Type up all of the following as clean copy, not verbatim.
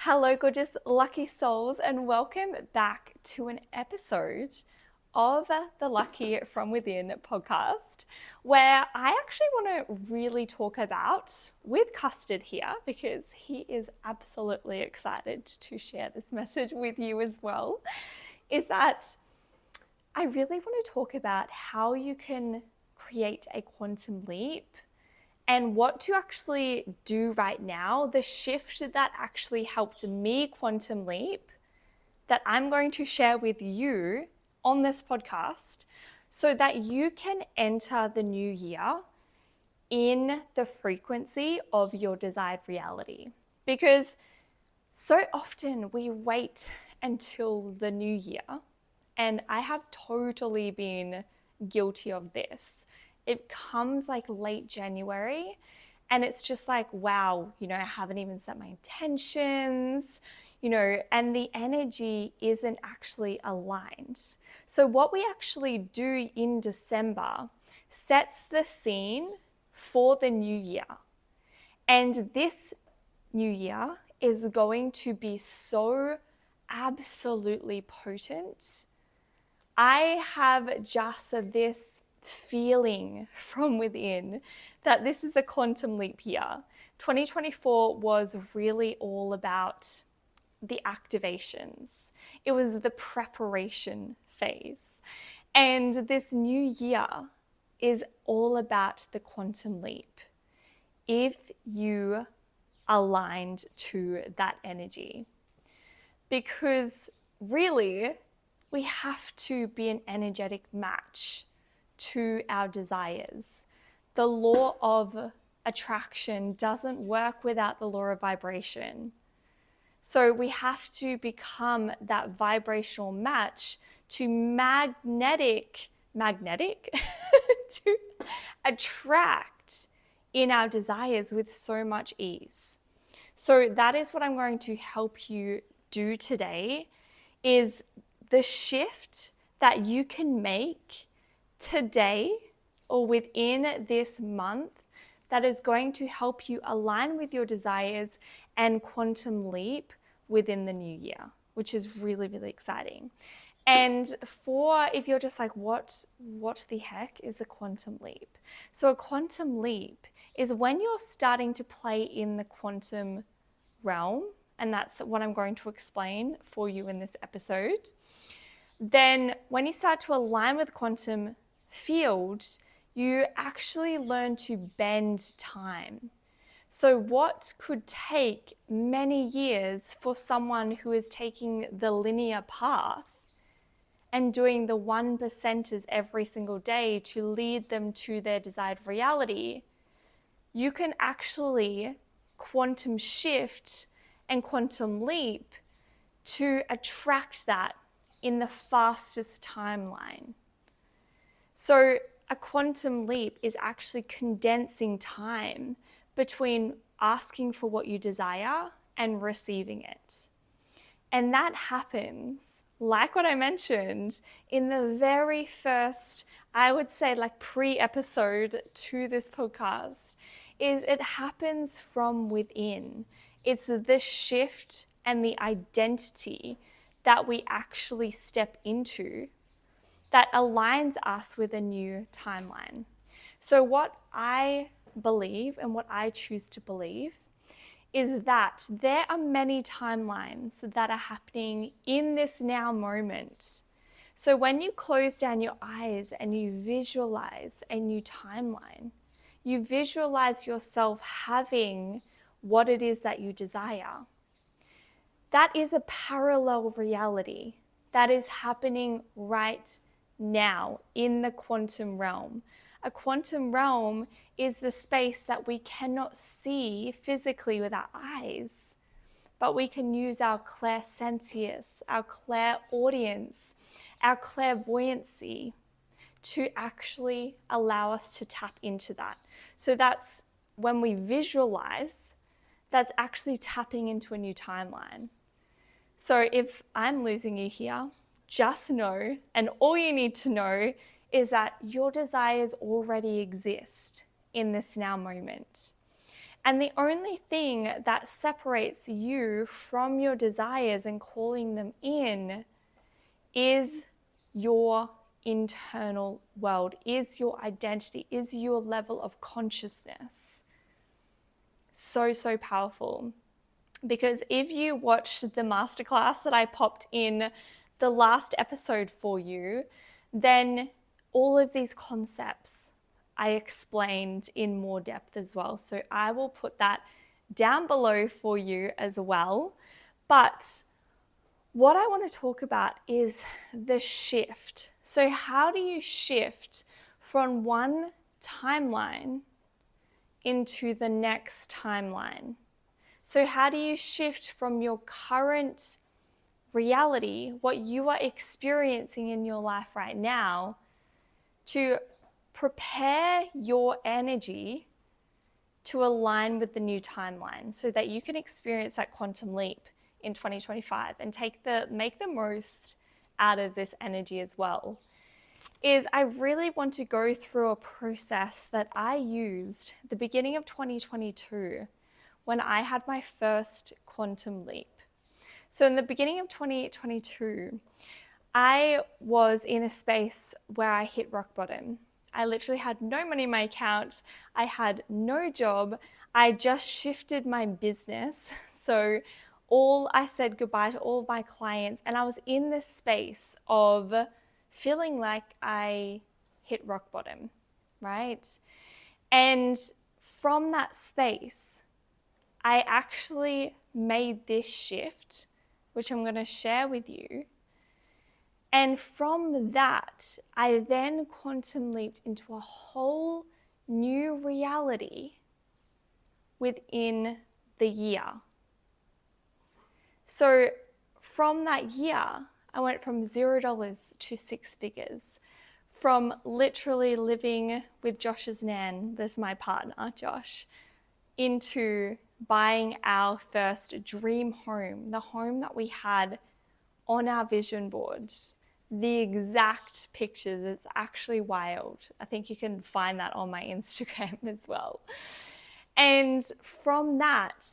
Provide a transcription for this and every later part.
Hello, gorgeous lucky souls, and welcome back to an episode of the Lucky from Within podcast, where I actually want to really talk about with Custard here because he is absolutely excited to share this message with you as well. Is that I really want to talk about how you can create a quantum leap and what to actually do right now, the shift that actually helped me quantum leap that I'm going to share with you on this podcast so that you can enter the new year in the frequency of your desired reality. Because so often we wait until the new year, and I have totally been guilty of this. It comes like late January, and it's just like, wow, I haven't even set my intentions, and the energy isn't actually aligned. So, what we actually do in December sets the scene for the new year. And this new year is going to be so absolutely potent. I have just this feeling from within that this is a quantum leap year. 2024 was really all about the activations. It was the preparation phase. And this new year is all about the quantum leap. If you aligned to that energy. Because really, we have to be an energetic match to our desires. The law of attraction doesn't work without the law of vibration. So we have to become that vibrational match to magnetic to attract in our desires with so much ease. So that is what I'm going to help you do today, is the shift that you can make today or within this month that is going to help you align with your desires and quantum leap within the new year, which is really, really exciting. And if you're just like, what the heck is a quantum leap? So a quantum leap is when you're starting to play in the quantum realm, and that's what I'm going to explain for you in this episode. Then when you start to align with quantum fields, you actually learn to bend time. So what could take many years for someone who is taking the linear path and doing the 1%ers every single day to lead them to their desired reality, you can actually quantum shift and quantum leap to attract that in the fastest timeline. So a quantum leap is actually condensing time between asking for what you desire and receiving it. And that happens, like what I mentioned, in the very first, I would say like pre-episode to this podcast, is it happens from within. It's the shift and the identity that we actually step into that aligns us with a new timeline. So what I believe and what I choose to believe is that there are many timelines that are happening in this now moment. So when you close down your eyes and you visualize a new timeline, you visualize yourself having what it is that you desire. That is a parallel reality that is happening right now in the quantum realm. A quantum realm is the space that we cannot see physically with our eyes, but we can use our clairsentience, our clairaudience, our clairvoyancy to actually allow us to tap into that. So that's when we visualize, that's actually tapping into a new timeline. So if I'm losing you here, just know, and all you need to know is that your desires already exist in this now moment. And the only thing that separates you from your desires and calling them in is your internal world, is your identity, is your level of consciousness. So, so powerful. Because if you watched the masterclass that I popped in the last episode for you, then all of these concepts I explained in more depth as well. So I will put that down below for you as well. But what I want to talk about is the shift. So how do you shift from one timeline into the next timeline? So how do you shift from your current reality, what you are experiencing in your life right now, to prepare your energy to align with the new timeline so that you can experience that quantum leap in 2025 and make the most out of this energy as well? Is I really want to go through a process that I used at the beginning of 2022 when I had my first quantum leap. So in the beginning of 2022, I was in a space where I hit rock bottom. I literally had no money in my account. I had no job. I just shifted my business. So I said goodbye to all of my clients, and I was in this space of feeling like I hit rock bottom, right? And from that space, I actually made this shift, which I'm going to share with you. And from that, I then quantum leaped into a whole new reality within the year. So from that year, I went from $0 to 6 figures. From literally living with Josh's nan, there's my partner, Josh, into buying our first dream home, the home that we had on our vision boards, the exact pictures. It's actually wild. I think you can find that on my Instagram as well. And from that,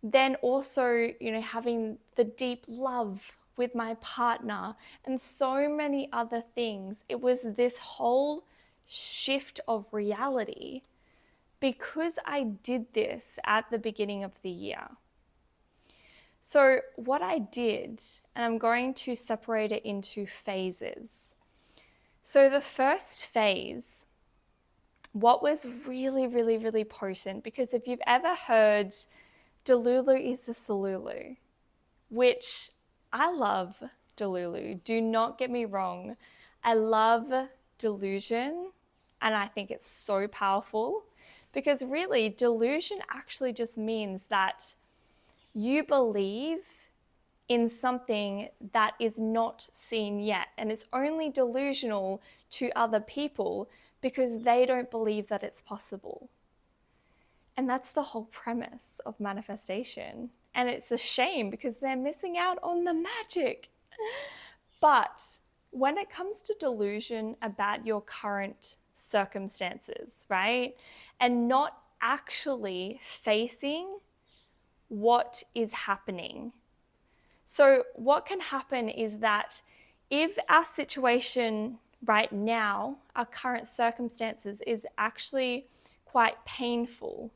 then also, having the deep love with my partner and so many other things. It was this whole shift of reality because I did this at the beginning of the year. So what I did, and I'm going to separate it into phases. So the first phase, what was really, really, really potent, because if you've ever heard Delulu is a Solulu, which I love Delulu. Do not get me wrong. I love delusion, and I think it's so powerful because really delusion actually just means that you believe in something that is not seen yet, and it's only delusional to other people because they don't believe that it's possible. And that's the whole premise of manifestation. And it's a shame because they're missing out on the magic. But when it comes to delusion about your current circumstances, right? And not actually facing what is happening. So what can happen is that if our situation right now, our current circumstances is actually quite painful,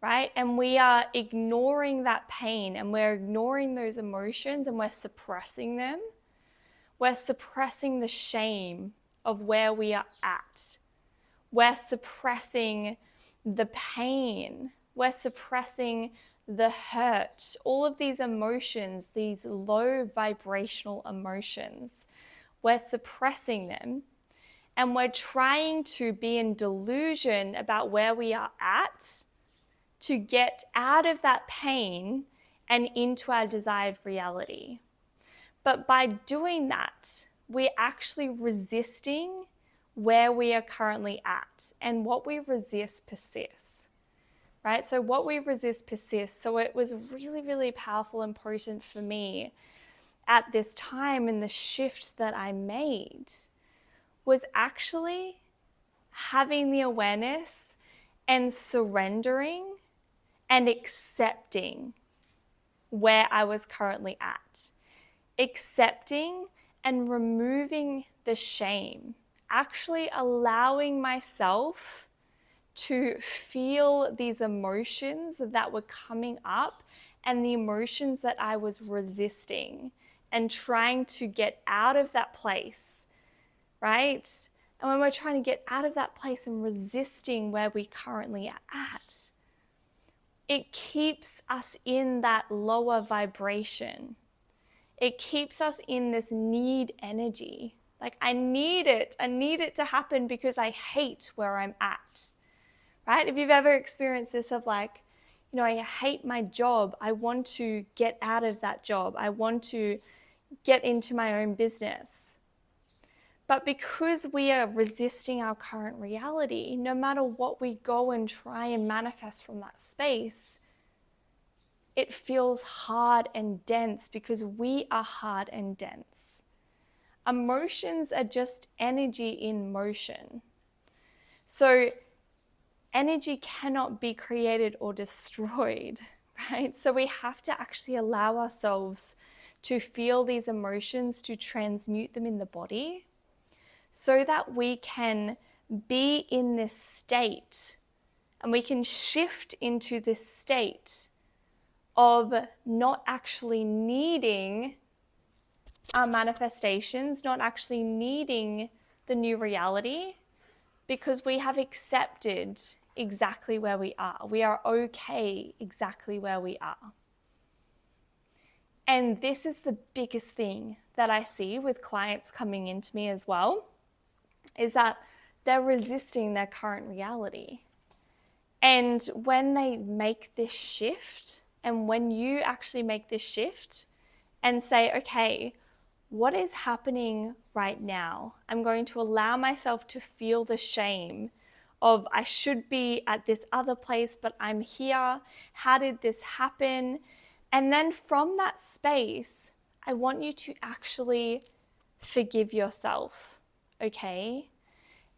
right? And we are ignoring that pain and we're ignoring those emotions and we're suppressing them. We're suppressing the shame of where we are at. We're suppressing the pain. We're suppressing the hurt. All of these emotions, these low vibrational emotions, we're suppressing them. And we're trying to be in delusion about where we are at to get out of that pain and into our desired reality. But by doing that, we're actually resisting where we are currently at, and what we resist persists, right? So what we resist persists. So it was really, really powerful and potent for me at this time, and the shift that I made was actually having the awareness and surrendering and accepting where I was currently at. Accepting and removing the shame, actually allowing myself to feel these emotions that were coming up and the emotions that I was resisting and trying to get out of that place, right? And when we're trying to get out of that place and resisting where we currently are at, it keeps us in that lower vibration. It keeps us in this need energy. Like, I need it to happen because I hate where I'm at, right? If you've ever experienced this of like, I hate my job. I want to get out of that job. I want to get into my own business. But because we are resisting our current reality, no matter what we go and try and manifest from that space, it feels hard and dense because we are hard and dense. Emotions are just energy in motion. So energy cannot be created or destroyed, right? So we have to actually allow ourselves to feel these emotions, to transmute them in the body, so that we can be in this state and we can shift into this state of not actually needing our manifestations, not actually needing the new reality, because we have accepted exactly where we are. We are okay exactly where we are. And this is the biggest thing that I see with clients coming into me as well, is that they're resisting their current reality. And when they make this shift, and when you actually make this shift and say, okay, what is happening right now? I'm going to allow myself to feel the shame of, I should be at this other place, but I'm here. How did this happen? And then from that space, I want you to actually forgive yourself, okay?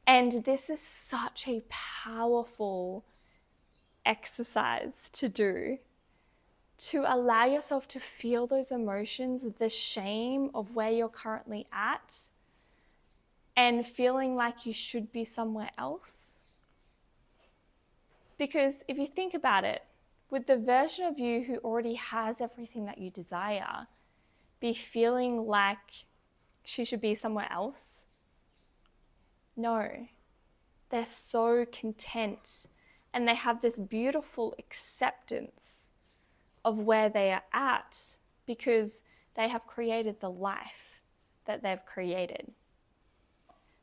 And this is such a powerful exercise to do, to allow yourself to feel those emotions, the shame of where you're currently at and feeling like you should be somewhere else. Because if you think about it, would the version of you who already has everything that you desire be feeling like she should be somewhere else? No. They're so content and they have this beautiful acceptance of where they are at because they have created the life that they've created.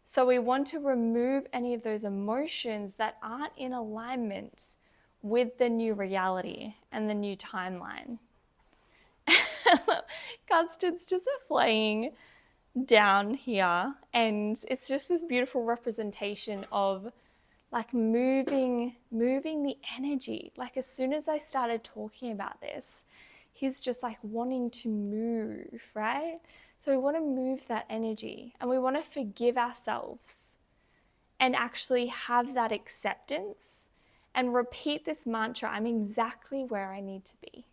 So we want to remove any of those emotions that aren't in alignment with the new reality and the new timeline. Custard's just flying down here, and it's just this beautiful representation of like moving the energy. Like as soon as I started talking about this, he's just like wanting to move, right? So we want to move that energy and we want to forgive ourselves and actually have that acceptance and repeat this mantra, I'm exactly where I need to be.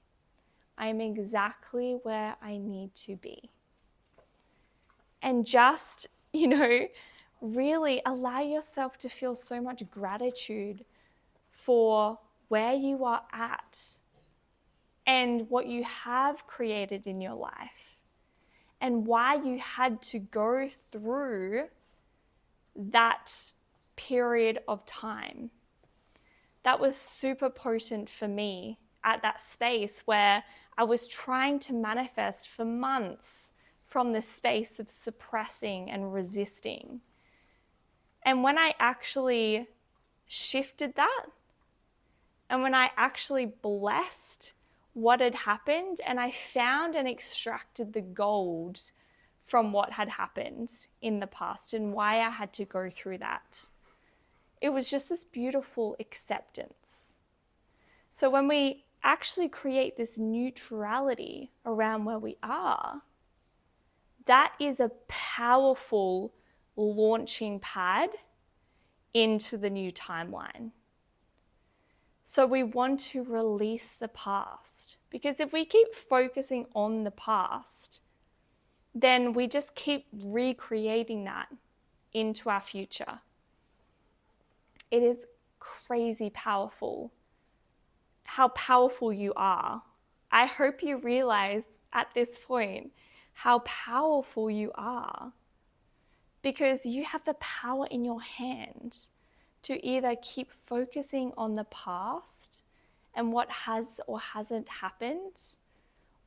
I'm exactly where I need to be. And just, really allow yourself to feel so much gratitude for where you are at and what you have created in your life and why you had to go through that period of time. That was super potent for me at that space where I was trying to manifest for months from this space of suppressing and resisting. And when I actually shifted that, and when I actually blessed what had happened, and I found and extracted the gold from what had happened in the past and why I had to go through that, it was just this beautiful acceptance. So when we actually create this neutrality around where we are, that is a powerful launching pad into the new timeline. So we want to release the past, because if we keep focusing on the past, then we just keep recreating that into our future. It is crazy powerful how powerful you are. I hope you realize at this point how powerful you are, because you have the power in your hand to either keep focusing on the past and what has or hasn't happened,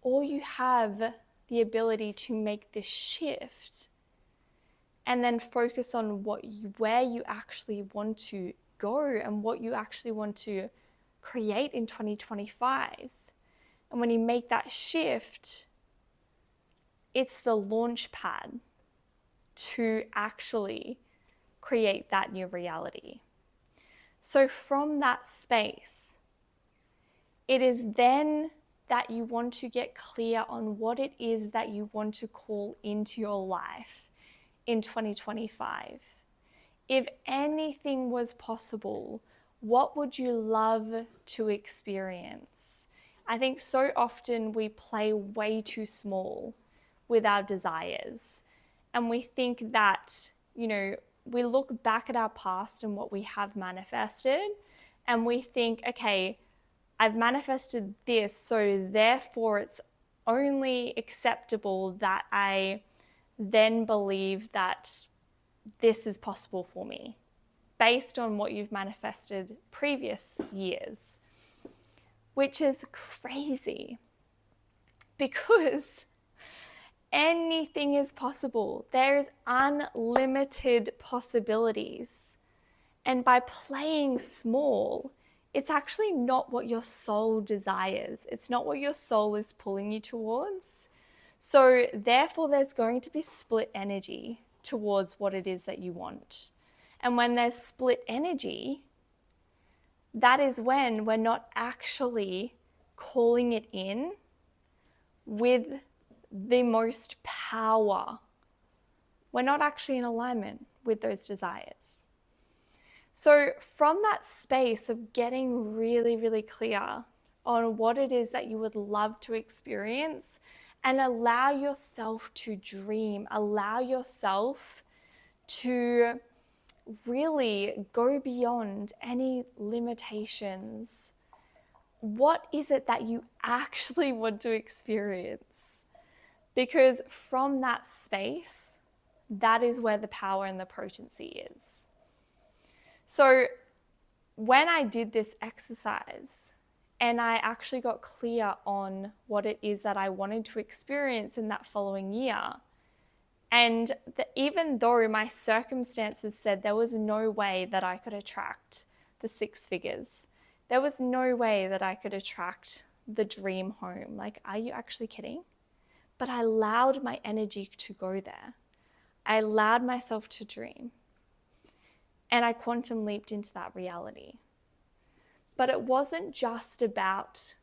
or you have the ability to make this shift and then focus on where you actually want to go and what you actually want to create in 2025. And when you make that shift, it's the launch pad to actually create that new reality. So from that space, it is then that you want to get clear on what it is that you want to call into your life in 2025. If anything was possible, what would you love to experience? I think so often we play way too small with our desires. And we think that, we look back at our past and what we have manifested, and we think, okay, I've manifested this, so therefore it's only acceptable that I then believe that this is possible for me based on what you've manifested previous years, which is crazy, because anything is possible. There's unlimited possibilities. And by playing small, it's actually not what your soul desires. It's not what your soul is pulling you towards. So therefore, there's going to be split energy towards what it is that you want. And when there's split energy, that is when we're not actually calling it in with the most power. We're not actually in alignment with those desires. So from that space of getting really, really clear on what it is that you would love to experience, and allow yourself to dream, allow yourself to really go beyond any limitations. What is it that you actually want to experience? Because from that space, that is where the power and the potency is. So when I did this exercise and I actually got clear on what it is that I wanted to experience in that following year, and even though my circumstances said there was no way that I could attract the 6 figures, there was no way that I could attract the dream home. Like, are you actually kidding? But I allowed my energy to go there. I allowed myself to dream. And I quantum leaped into that reality. But it wasn't just about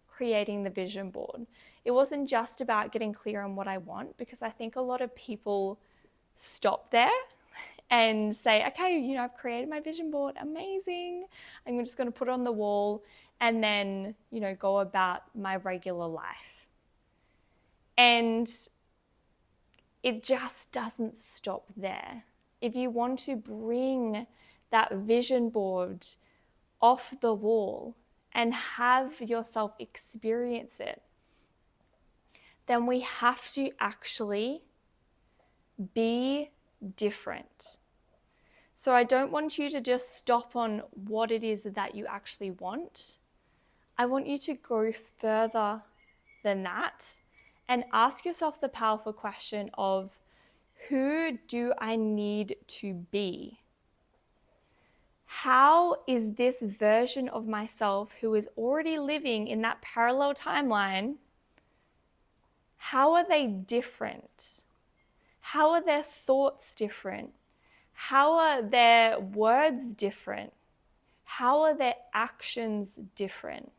creating the vision board. It wasn't just about getting clear on what I want, because I think a lot of people stop there and say, okay, I've created my vision board, amazing. I'm just going to put it on the wall and then, go about my regular life. And it just doesn't stop there. If you want to bring that vision board off the wall and have yourself experience it, then we have to actually be different. So I don't want you to just stop on what it is that you actually want. I want you to go further than that and ask yourself the powerful question of, who do I need to be? How is this version of myself who is already living in that parallel timeline, how are they different? How are their thoughts different? How are their words different? How are their actions different?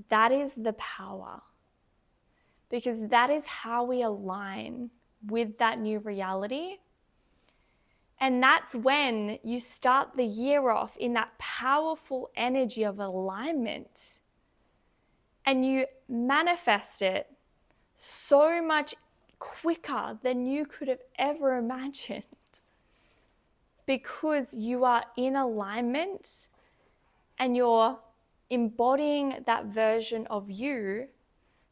That is the power. Because that is how we align with that new reality. And that's when you start the year off in that powerful energy of alignment. And you manifest it so much quicker than you could have ever imagined. Because you are in alignment and you're embodying that version of you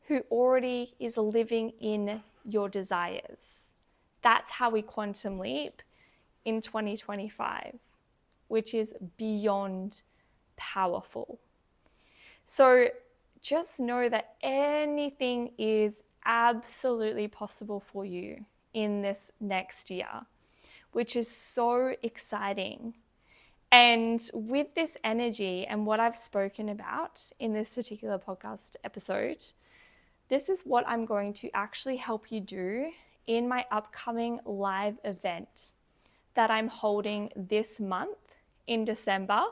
who already is living in your desires. That's how we quantum leap in 2025, which is beyond powerful. So just know that anything is absolutely possible for you in this next year, which is so exciting. And with this energy and what I've spoken about in this particular podcast episode, this is what I'm going to actually help you do in my upcoming live event that I'm holding this month in December.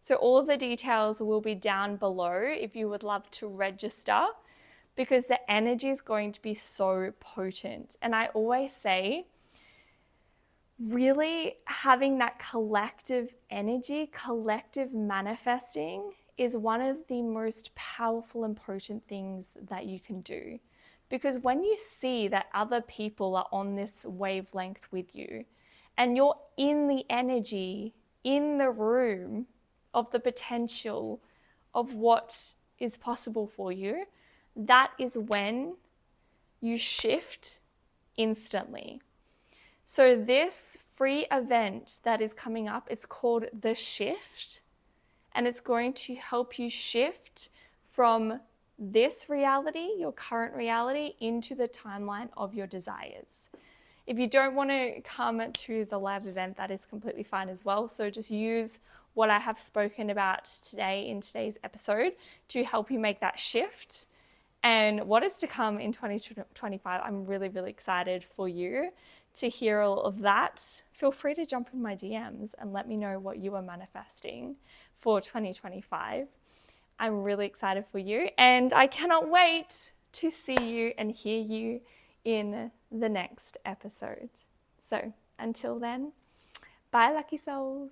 So all of the details will be down below if you would love to register, because the energy is going to be so potent. And I always say, really having that collective energy, collective manifesting is one of the most powerful and potent things that you can do. Because when you see that other people are on this wavelength with you and you're in the energy, in the room of the potential of what is possible for you, that is when you shift instantly. So this free event that is coming up, it's called The Shift, and it's going to help you shift from this reality, your current reality, into the timeline of your desires. If you don't want to come to the live event, that is completely fine as well. So just use what I have spoken about today in today's episode to help you make that shift. And what is to come in 2025, I'm really, really excited for you to hear all of that. Feel free to jump in my DMs and let me know what you are manifesting for 2025. I'm really excited for you, and I cannot wait to see you and hear you in the next episode. So until then, bye lucky souls.